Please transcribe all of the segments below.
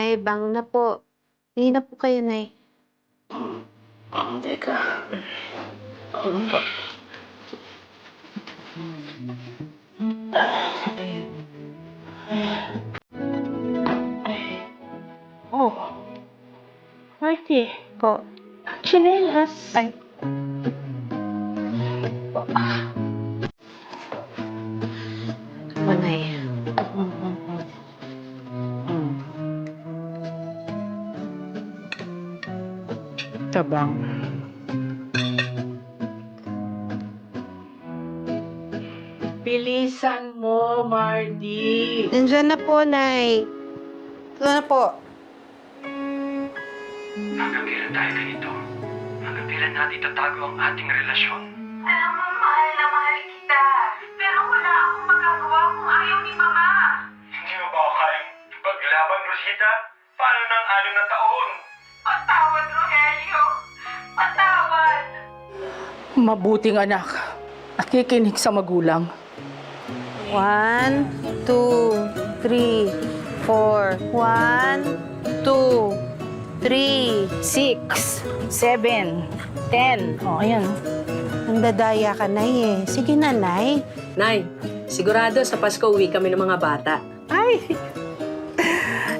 Nay, bangon na po. Hindi na po kayo, Nay. Teka. Ano ba? Oh. Marty. Po. Chinelas. Ay. Po, Nay. Tabang. Bilisan mo, Marty. Nandiyan na po, Nay. Ito na po. Hanggang kailan tayo ganito? Hanggang kailan natin itatago ang ating relasyon? Alam mo, mahal na mahal kita. Pero wala akong magagawa kung ayaw ni Mama. Hindi mo ba ako kayang ipaglaban, Rosita? Paano ng 6 na taon? Patawad, Rogelio. Patawad. Mabuting anak. Nakikinig sa magulang. 1, 2, 3, 4. 1, 2, 3. 6, 7, 10. Oh, ayan. Nandadaya ka, Nay eh. Sige na, Nay. Nay, sigurado sa Pasko uwi kami ng mga bata. Ay!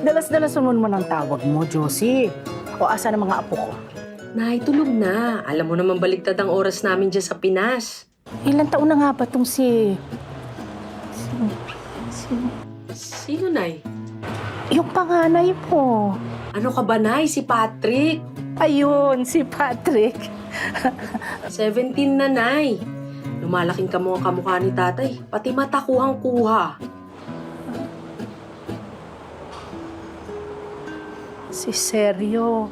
Dalas-dalas naman ang tawag mo, Josie. O asa ng mga apo ko? Nay, tulog na. Alam mo naman baligtad ang oras namin dyan sa Pinas. Ilan taon na nga ba itong si... Sino, Nay? Yung panganay mo. Ano ka ba, Nay? Si Patrick. Ayun, si Patrick. 17 na, Nay. Lumalaking kamukha ni tatay. Pati mata kuhang-kuha. Si Sergio.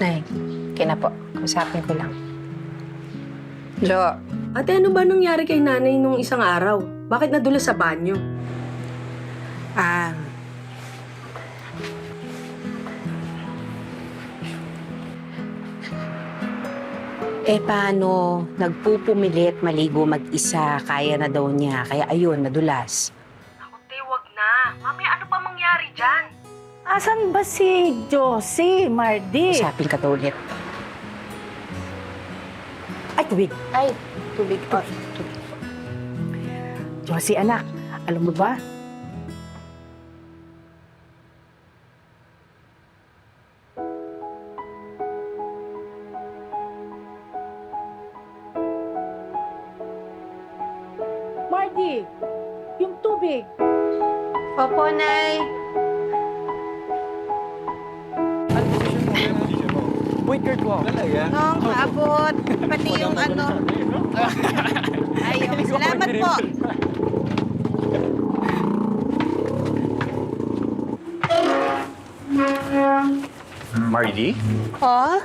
Nay, kina po. Kusapin ko lang. Jo. Ate, ano ba nangyari kay nanay nung isang araw? Bakit nadulas sa banyo? Paano? Nagpupumilit maligo mag-isa. Kaya na daw niya. Kaya ayun, nadulas. Ako, te, wag na. Mami, ano pa mangyari dyan? Asan ba si Josie, Mardy? Kusapin ka to ulit. Ay, tubig. Ay, tubig po. Josie, anak, alam mo ba? Mardy, yung tubig. Opo, Nay. Waiter ko. Talaga? Nung paabot. Pati yung ano. Ayun, salamat po. Mardy? Oh?